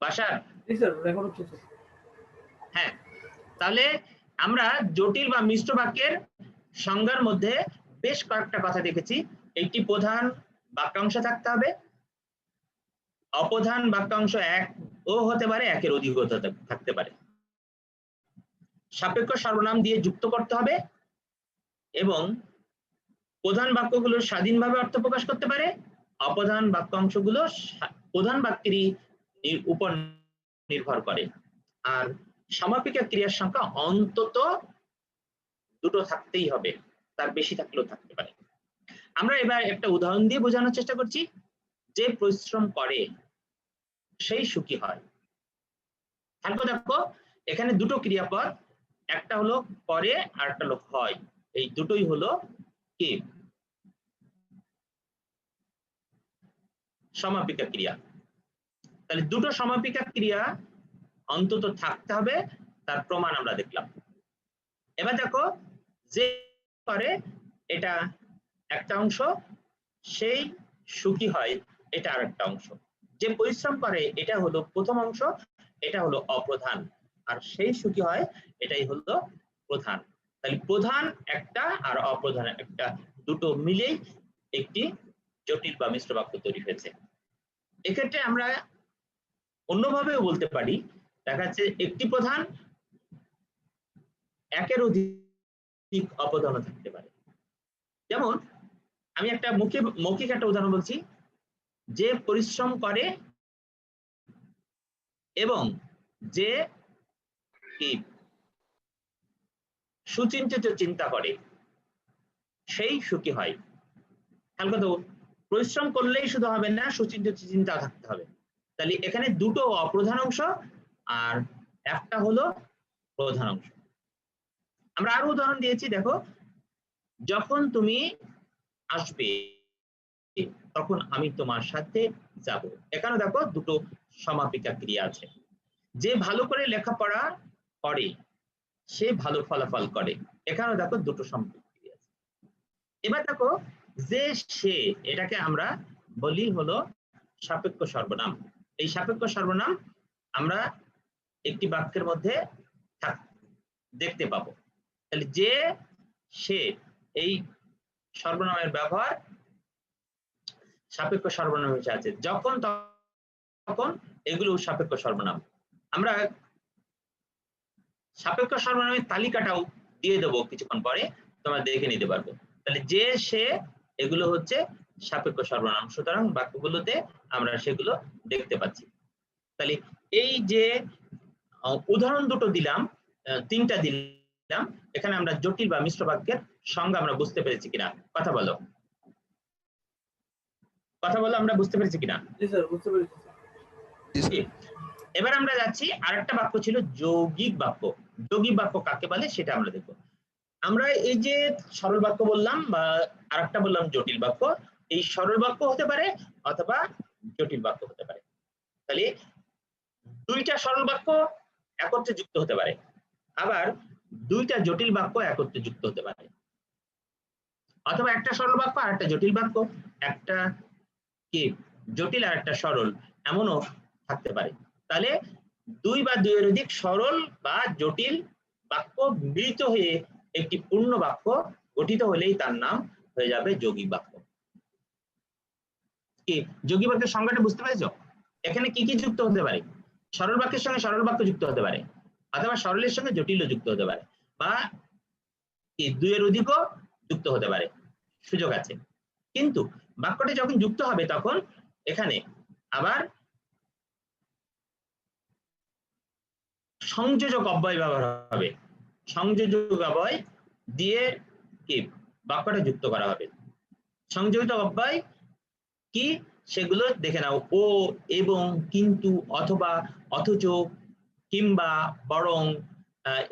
বাসার জি sir, record হচ্ছে sir. হ্যাঁ, তাহলে আমরা জটিল বা মিশ্র বাক্যের সংজ্ঞার মধ্যে বেশ কয়েকটা কথা দেখেছি। একটি প্রধান বাক্যাংশ থাকতে হবে, অপ্রধান বাক্যাংশ এক ও হতে পারে, একের অধিক থাকতে পারে, সাপেক্ষ সর্বনাম দিয়ে যুক্ত করতে হবে এবং প্রধান বাক্যগুলো স্বাধীনভাবে অর্থ প্রকাশ করতে পারে, অপ্রধান বাক্যাংশগুলো প্রধান বাক্যেরই উপর নির্ভর করে। আর সমাপিকা ক্রিয়ার সংখ্যা অন্তত দুটো থাকতেই হবে, তার বেশি থাকলেও থাকতে পারে। আমরা এবার একটা উদাহরণ দিয়ে বোঝানোর চেষ্টা করছি। যে পরিশ্রম করে সেই সুখী হয়। তারপর দেখো এখানে দুটো ক্রিয়াপদ, একটা হলো করে আর একটা হলো হয়। এই দুটোই হলো কি সমাপিকা ক্রিয়া। তাহলে দুটো সমাপিকা ক্রিয়া অন্তত থাকতে হবে, তার প্রমাণ আমরা দেখলাম। এবার দেখো যে করে এটা একটা অংশ, সেই সুখী হয় এটা আরেকটা অংশ। যে পরিশ্রম করে এটা হলো প্রথম অংশ, এটা হলো অপ্রধান, আর সেই সুখী হয় এটাই হলো প্রধান। তাহলে প্রধান একটা আর অপ্রধান একটা, দুটো মিলেই একটি জটিল বা মিশ্র বাক্য তৈরি হয়েছে। এক্ষেত্রে আমরা অন্যভাবেও বলতে পারি, দেখা যাচ্ছে একটি প্রধান, একের অধিক অপ্রধানও থাকতে পারে। যেমন আমি একটা মৌখিক একটা উদাহরণ বলছি, যে পরিশ্রম করে এবং যে কি সুচিন্তিত চিন্তা করে সেই সুখী হয়। খেয়াল করো, পরিশ্রম করলেই শুধু হবে না, সুচিন্তিত চিন্তা থাকতে হবে। তাহলে এখানে দুটো অপ্রধান অংশ আর একটা হলো প্রধান অংশ। আমরা আরো উদাহরণ দিয়েছি, দেখো যখন তুমি আসবে তখন আমি তোমার সাথে যাব। এখানে দেখো দুটো সমাপিকা ক্রিয়া আছে। যে ভালো করে লেখাপড়া করে সে ভালো ফলাফল করে, এখানেও দেখো দুটো সমাপিকা ক্রিয়া আছে। এবার দেখো যে সে, এটাকে আমরা বলি হলো সাপেক্ষ সর্বনাম। এই সাপেক্ষ সর্বনাম আমরা একটি বাক্যের মধ্যে দেখতে পাবো। তাহলে যে সে, এই সর্বনামের ব্যবহার সাপেক্ষ সর্বনাম হিসেবে আছে, যখন তখন এগুলো সাপেক্ষ সর্বনাম। আমরা সাপেক্ষ সর্বনামের তালিকাটাও দিয়ে দেবো কিছুক্ষণ পরে, তোমরা দেখে নিতে পারবে। তাহলে যে সে এগুলো হচ্ছে সাপেক্ষ সর্বনাম, সুতরাং বাক্যগুলোতে আমরা সেগুলো দেখতে পাচ্ছি। তাহলে এই যে উদাহরণ দুটো দিলাম, তিনটা দিলাম, এখানে আমরা জটিল বা মিশ্র বাক্যের সংজ্ঞা আমরা বুঝতে পেরেছি কিনা, কথা বলো আমরা বুঝতে পেরেছি কিনা? জি স্যার, বুঝতে পেরেছি। এবার আমরা যাচ্ছি, আরেকটা বাক্য ছিল যৌগিক বাক্য। যৌগিক বাক্য কাকে বলে সেটা আমরা দেখব। আমরা এই যে সরল বাক্য বললাম বা আরেকটা বললাম জটিল বাক্য, এই সরল বাক্য হতে পারে অথবা জটিল বাক্য হতে পারে। তাহলে দুইটা সরল বাক্য একত্রে যুক্ত হতে পারে, আবার দুইটা জটিল বাক্য একত্রে যুক্ত হতে পারে, অথবা একটা সরল বাক্য আর একটা জটিল বাক্য, একটা কি জটিল আর একটা সরল, এমনও থাকতে পারে। তাহলে দুই বা দুইয়ের অধিক সরল বা জটিল বাক্য মিলিত হয়ে একটি পূর্ণ বাক্য গঠিত হলেই তার নাম হয়ে যাবে যৌগিক বাক্য। কি যৌগিক বাক্যের সংজ্ঞাটা বুঝতে পেরেছো? এখানে কি কি যুক্ত হতে পারে? সরল বাক্যের সঙ্গে সরল বাক্য যুক্ত হতে পারে, অথবা সরলের সঙ্গে জটিলও যুক্ত হতে পারে, বা কি দুইয়ের অধিকও যুক্ত হতে পারে, সুযোগ আছে। কিন্তু বাক্যটি যখন যুক্ত হবে তখন এখানে আবার সংযোজক অব্যয় ব্যবহার হবে। সংযোজক অব্যয় দিয়ে কি বাক্যটা যুক্ত করা হবে। সংযোজিত অব্যয় কি সেগুলো দেখে নাও। ও, এবং, কিন্তু, অথবা, অথচ, কিংবা, বরং,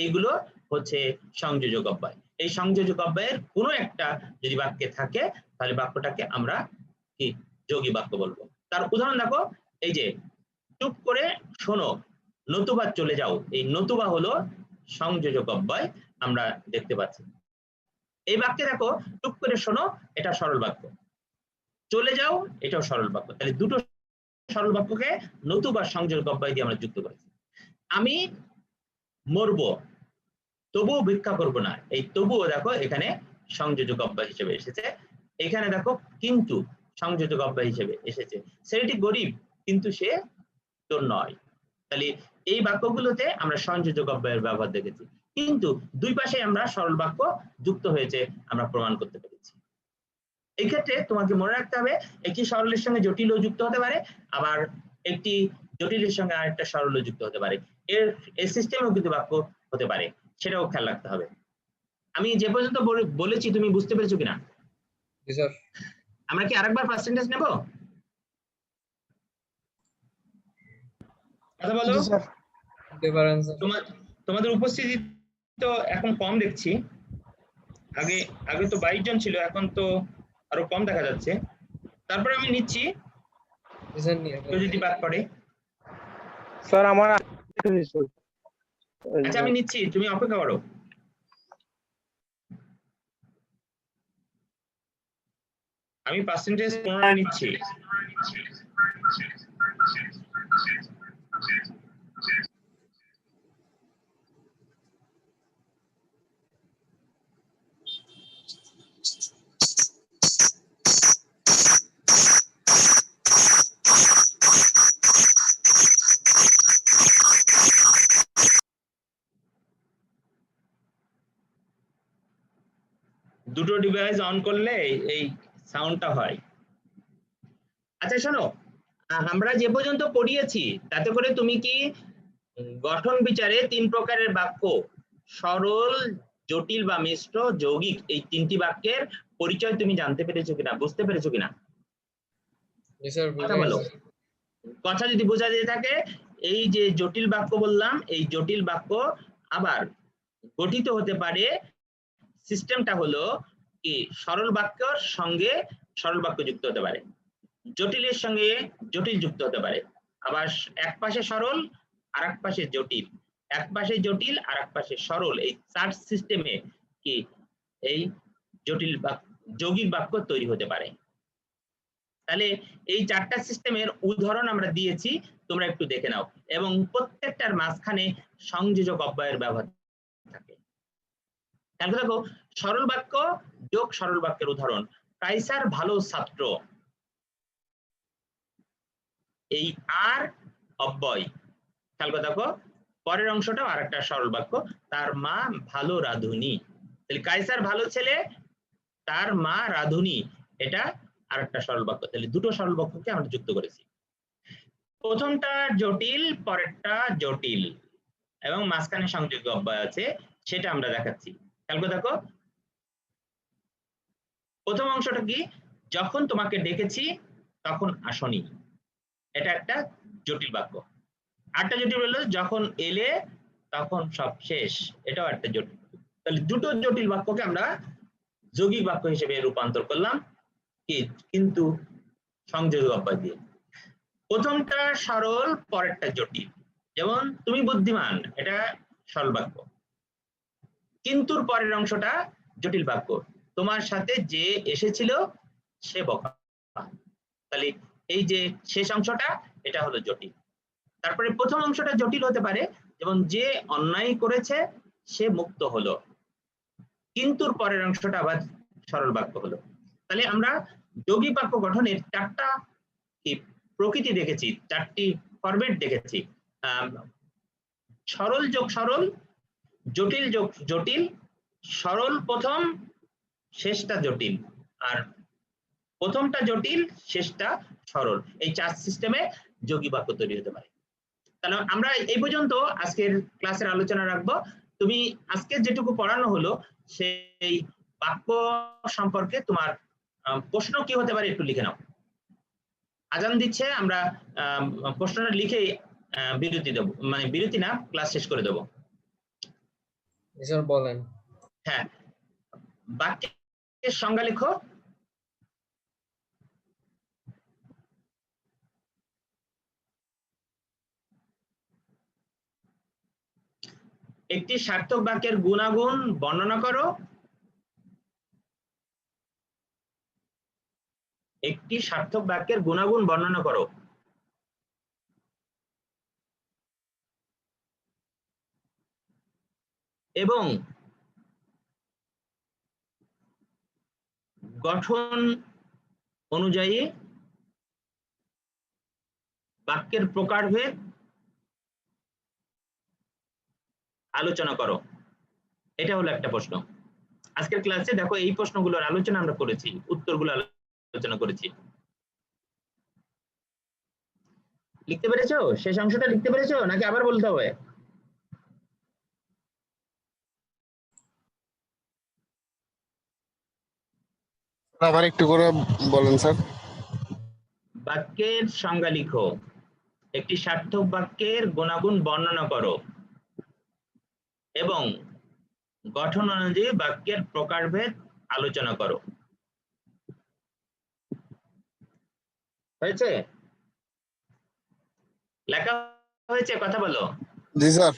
এইগুলো হচ্ছে সংযোজক অব্যয়। এই সংযোজক অব্যয়ের কোনো একটা যদি বাক্যে থাকে তাহলে বাক্যটাকে আমরা কি যৌগিক বাক্য বলবো। তার উদাহরণ দেখো, এই যে চুপ করে শোনো, নতুবা চলে যাও, এই নতুবা হলো সংযোজক অব্যয়, আমরা দেখতে পাচ্ছি। এই বাক্যে দেখো চুপ করে শোনো, এটা সরল বাক্য, চলে যাও এটাও সরল বাক্য। তাহলে দুটো সরল বাক্যকে নতুবা সংযোজক অব্যয় দিয়ে আমরা যুক্ত করেছি। আমি মরবো তবুও ভিক্ষা করব না, এই তবুও দেখো এখানে সংযোজক অব্যয় হিসেবে এসেছে। এখানে দেখো কিন্তু সংযোজক অব্যয় হিসেবে এসেছে। ছেলেটি গরিব কিন্তু সে চোর নয়। তাহলে এই বাক্যগুলোতে আমরা সংযোজক অব্যয়ের ব্যবহার দেখেছি, কিন্তু দুই পাশে আমরা সরল বাক্য যুক্ত হয়েছে আমরা প্রমাণ করতে পেরেছি। এই ক্ষেত্রে তোমাকে মনে রাখতে হবে একটি সরলের সঙ্গে জটিলও যুক্ত হতে পারে, আবার একটি জটিলের সঙ্গে আরেকটা সরলও যুক্ত হতে পারে। এর সিস্টেমেও কিন্তু বাক্য হতে পারে, সেটাও খেয়াল রাখতে হবে। আমি যে পর্যন্ত বলেছি তুমি বুঝতে পেরেছো কিনা? জি স্যার। আমরা কি আরেকবার পার্সেন্টেজ নেব? কথা বলো। তোমাদের উপস্থিতি তো এখন কম দেখছি, আগে তো 22 জন ছিল, এখন তো আরো কম দেখা যাচ্ছে। তারপরে আমি নিচ্ছি যদি বাদ পড়ে। স্যার আমার আচ্ছা আমি নিচ্ছি, তুমি অপেক্ষা করো। আমি পার্সেন্টেজ পুনরায় নিচ্ছি। দুটো ডিভাইস অন করলে এই সাউন্ডটা হয়। আচ্ছা শোনো, আমরা যে পর্যন্ত পড়িয়েছি তাতে করে তুমি কি গঠন বিচারে 3 প্রকারের বাক্য সরল, জটিল বা মিশ্র, যৌগিক এই 3টি বাক্যের পরিচয় তুমি জানতে পেরেছো কিনা, বুঝতে পেরেছো কিনা? কথা বলো। কথা যদি বোঝা যেতে থাকে, এই যে জটিল বাক্য বললাম, এই জটিল বাক্য আবার গঠিত হতে পারে। সিস্টেমটা হলো কি সরল বাক্যর সঙ্গে সরল বাক্য যুক্ত হতে পারে, জটিলের সঙ্গে জটিল যুক্ত হতে পারে, আবার এক পাশে সরল আর এক পাশে জটিল, এক পাশে জটিল আর এক পাশে সরল, এই 4 সিস্টেমে কি এই জটিল বাক্য যৌগিক বাক্য তৈরি হতে পারে। তাহলে এই 4টা সিস্টেমের উদাহরণ আমরা দিয়েছি, তোমরা একটু দেখে নাও, এবং প্রত্যেকটার মাঝখানে সংযোজক অব্যয়ের ব্যবহার থাকে। তাহলে দেখো সরল বাক্য যোগ সরল বাক্যের উদাহরণ, কাইসার ভালো ছাত্র, এই আর অব্যয়। খেয়াল করে দেখো পরের অংশটাও আরেকটা সরল বাক্য, তার মা ভালো রাঁধুনি। তাহলে কাইসার ভালো ছেলে, তার মা রাঁধুনি, এটা আরেকটা সরল বাক্য। তাহলে দুটো সরল বাক্যকে আমরা যুক্ত করেছি। প্রথমটা জটিল, পরেরটা জটিল, এবং মাঝখানে সংযোগ অব্যয় আছে, সেটা আমরা দেখাচ্ছি। খেয়াল করে দেখো প্রথম অংশটা কি, যখন তোমাকে ডেকেছি তখন আসনি, এটা একটা জটিল বাক্য। আরেকটা জটিল হলো যখন এলে তখন সব শেষ, এটাও একটা জটিল। তাহলে দুটো জটিল বাক্যকে আমরা যৌগিক বাক্য হিসেবে রূপান্তর করলাম কি কিন্তু সংযোজক অব্যয় দিয়ে। প্রথমটা সরল, পরেরটা জটিল। যেমন তুমি বুদ্ধিমান, এটা সরল বাক্য, কিন্তুর পরের অংশটা জটিল বাক্য, তোমার সাথে যে এসেছিল সে বোকা। তাহলে এই যে শেষ অংশটা এটা হলো জটিল। তারপরে প্রথম অংশটা জটিল হতে পারে, যেমন যে অন্যায় করেছে সে মুক্ত হলো, কিন্তুর পরের অংশটা আবার সরল বাক্য হলো। তাহলে আমরা যৌগিক বাক্য গঠনের 4টা প্রকৃতি দেখেছি, 4টি ফরম্যাট দেখেছি। সরল যোগ সরল, জটিল যোগ জটিল, সরল প্রথম শেষটা জটিল, আর প্রথমটা জটিল শেষটা সরল, এই 4 সিস্টেমে যৌগিক বাক্য তৈরি হতে পারে। তাহলে আমরা এই পর্যন্ত আজকের ক্লাসের আলোচনা রাখবো। তুমি আজকে যেটুকু পড়ানো হলো সেই বাক্য সম্পর্কে তোমার প্রশ্ন কি হতে পারে একটু লিখে নাও। আজান দিচ্ছে, আমরা প্রশ্নটা লিখে বিরতি দেবো, মানে বিরতি না, ক্লাস শেষ করে দেবো। বলেন। হ্যাঁ, বাক্যের সংজ্ঞা লিখো। একটি সার্থক বাক্যের গুণাগুণ বর্ণনা করো। একটি সার্থক বাক্যের গুণাগুণ বর্ণনা করো। এবং গঠন অনুযায়ী বাক্যের প্রকারভেদ আলোচনা করো। এটা হলো একটা প্রশ্ন। আজকের ক্লাসে দেখো এই প্রশ্নগুলোর আলোচনা আমরা করেছি, উত্তরগুলো আলোচনা করেছি। লিখতে পেরেছো? শেষ অংশটা লিখতে পেরেছো নাকি আবার বলতে হবে? আবার একটু করে বলেন স্যার। বাক্যের সংজ্ঞা লিখো, একটি সার্থক বাক্যের গুণাগুণ বর্ণনা করো এবং গঠন অনুযায়ী বাক্যের প্রকারভেদ আলোচনা করো। হয়েছে? লেখা হয়েছে? কথা বলো। জি স্যার।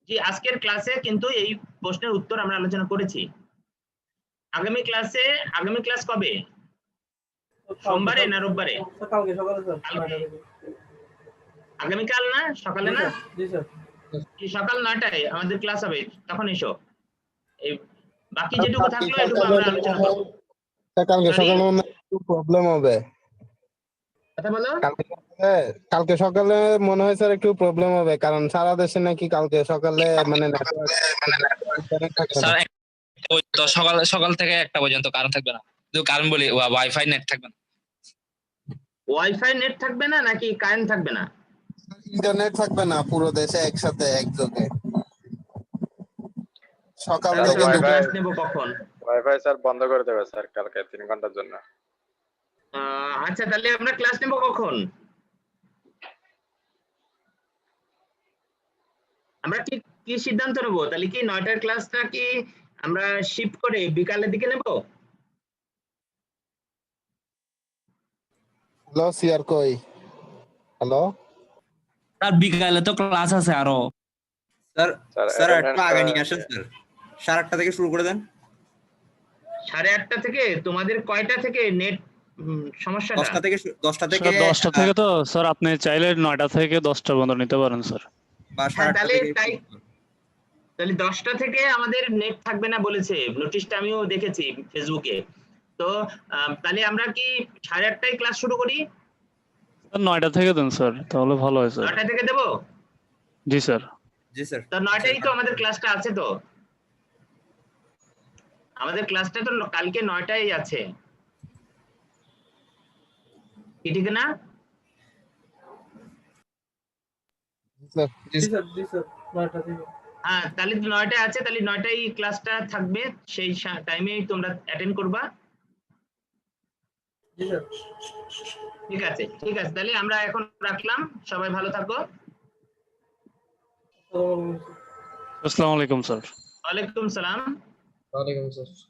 জি, আজকের ক্লাসে কিন্তু এই প্রশ্নের উত্তর আমরা আলোচনা করেছি। আগামী ক্লাস কবে? সোমবারে না রোববারে? কালকে সকালে স্যার কালকে। 9টা থেকে। আগামীকাল না, সকালে না? জি স্যার। কি সকাল 9টায় আমাদের ক্লাস হবে, তখন এসো। এই বাকি যেটুকু থাকলো এটুকু আমরা আলোচনা করবো। কালকে Sorry? সকালে মনে হয় একটু প্রবলেম হবে। কথা বলো। কালকে সকালে মনে হয় স্যার একটু প্রবলেম হবে, কারণ সারা দেশে নাকি কালকে সকালে মানে স্যার ওই তো সকাল থেকে 1টা পর্যন্ত কারেন্ট থাকবে না, শুধু কারেন্ট বলি ওয়াইফাই নেট থাকবে না। ওয়াইফাই নেট থাকবে না নাকি কারেন্ট থাকবে না? ইন্টারনেট থাকবে না পুরো দেশে একসাথে একযোগে সকাল তাহলে থেকে। আমরা Wi-Fi ক্লাস নেব কখন? ওয়াইফাই স্যার বন্ধ করে দেবে স্যার কালকে 3 ঘন্টার জন্য। আচ্ছা, তাহলে আমরা ক্লাস নেব কখন? আমরা কি কি সিদ্ধান্ত নেব? তাহলে কি 9টার ক্লাসটা কি আমরা শিফট করে বিকালের দিকে নেব? হ্যালো সিআর কই? হ্যালো স্যার বিকালে তো ক্লাস আছে আরো। স্যার স্যার একটু আগে নিয়ে আসেন স্যার। 8:30 থেকে শুরু করে দেন। 8:30 থেকে? তোমাদের কয়টা থেকে নেট সমস্যাটা? 10টা থেকে স্যার 10টা থেকে তো স্যার আপনি চাইলে 9টা থেকে 10টা পর্যন্ত নিতে পারেন স্যার। বা হ্যাঁ, 8:30 তাহলে থেকে তাই। তাহলে 10টা থেকে আমাদের নেট থাকবে না বলেছে, নোটিশটা আমিও দেখেছি ফেসবুকে। তো তাহলে আমরা কি 8:30টায় ক্লাস শুরু করি? স্যার 9টা থেকে দেন স্যার, তাহলে ভালো হয় স্যার। 9টা থেকে দেবো? জি স্যার। জি স্যার। তো 9টায় তো আমাদের ক্লাসটা আছে। তো আমাদের ক্লাসটা তো কালকে 9টায় আছে, কি ঠিক না? স্যার। জি স্যার। জি স্যার 9টা থেকে। হ্যাঁ, তাহলে তো 9টায় আছে, তাহলে 9টায় ক্লাসটা থাকবে, সেই টাইমেই তোমরা অ্যাটেন্ড করবা। জি স্যার। ঠিক আছে, ঠিক আছে, তাহলে আমরা এখন রাখলাম। সবাই ভালো থাকো। আসসালামু আলাইকুম। আসসালামু আলাইকুম স্যার। ওয়ালাইকুম সালাম। ওয়ালাইকুম আসসালাম।